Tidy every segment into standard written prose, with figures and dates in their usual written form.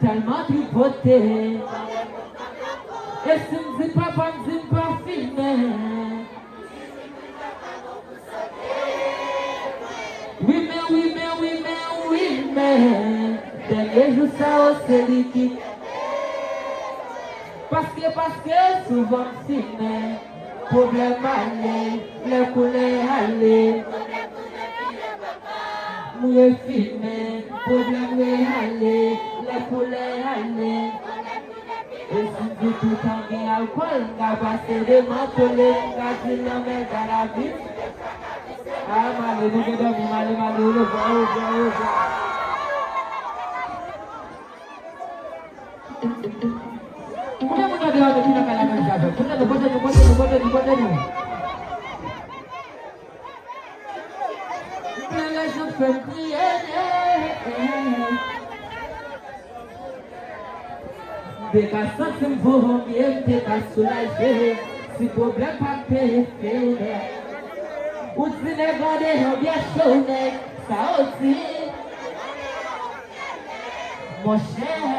tellement tripoté. Et si me dit papa, me dit pas filmé. Oui, mais. Dernier jour, ça, c'est liquide. Parce que souvent, filmé. Problème aller, les couleurs aller. Mouille filmé, problème aller, les couleurs aller. Et si tu tout en gain alcool, on va passer des manteaux, on va dire l'homme est dans la vie. Ah, malé, nous devons malé, au revoir. Des cas qui me vont bien, des cas soulagés, si problème pas pété. Ou si les gars ont bien sonné, ça aussi. Mon cher.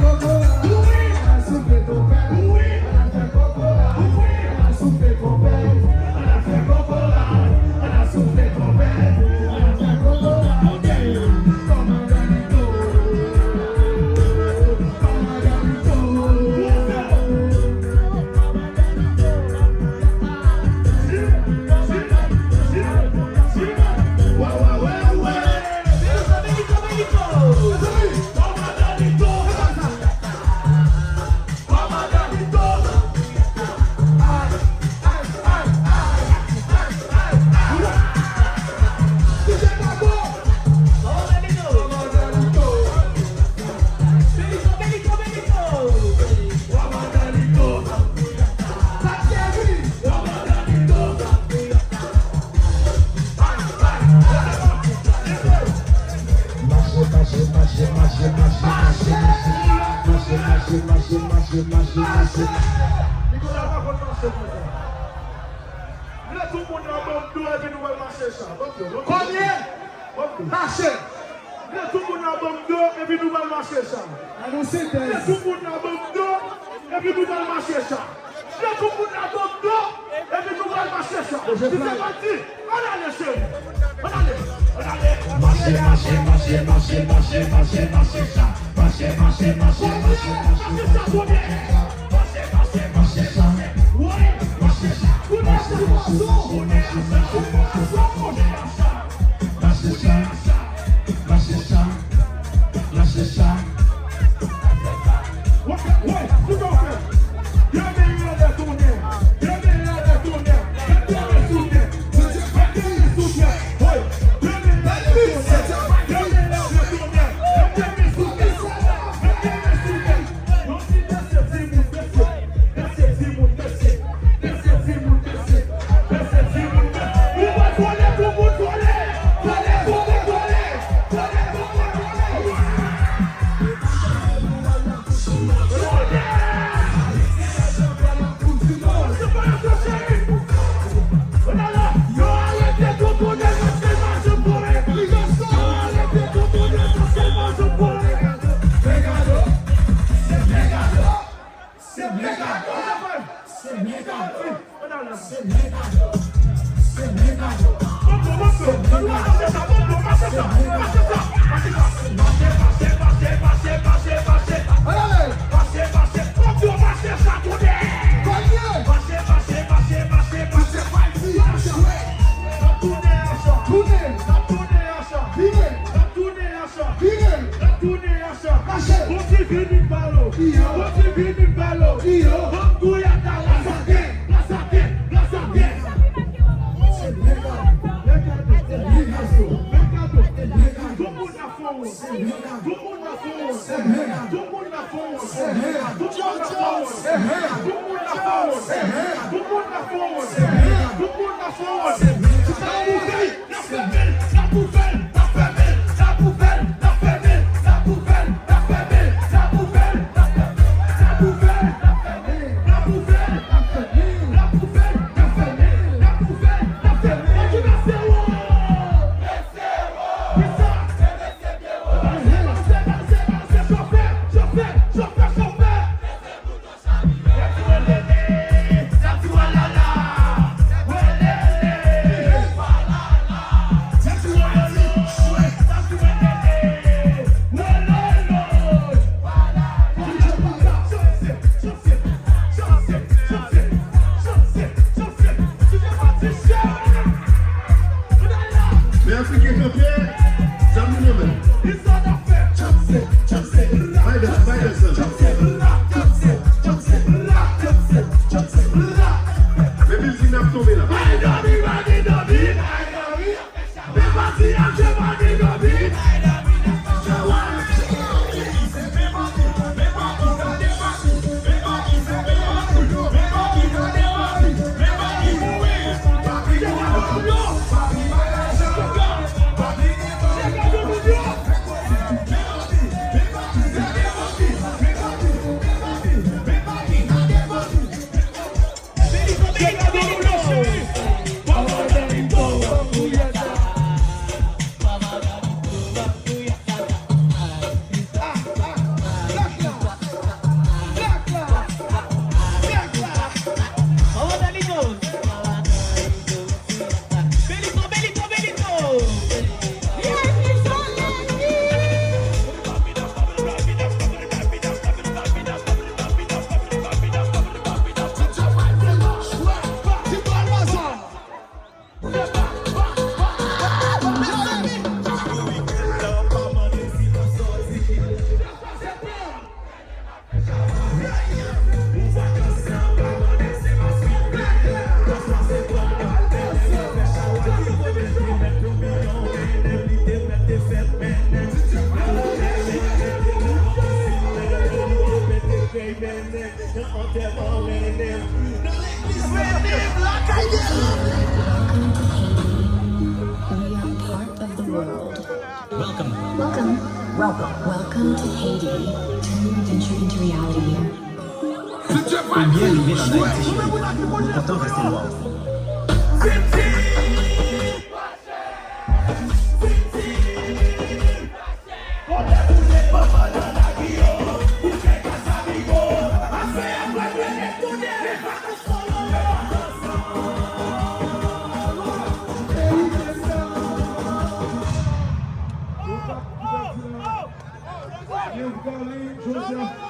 Go, go, go. Nicolas va contre marcher pour ça. Là tout le monde a bon dos et puis nous allons marcher ça. Combien? Marcher. Là tout le monde a bon dos et puis nous allons marcher ça. Là tout le monde a bon dos et puis nous allons marcher ça. Là tout le monde a bon dos et puis nous allons marcher ça. C'est parti. On allait chez nous. On allait. Marcher ça. Marcher Welcome to Haiti. Turn your adventure into reality. Pour bien arriver en Haïti, pourtant rester loin. Joseph,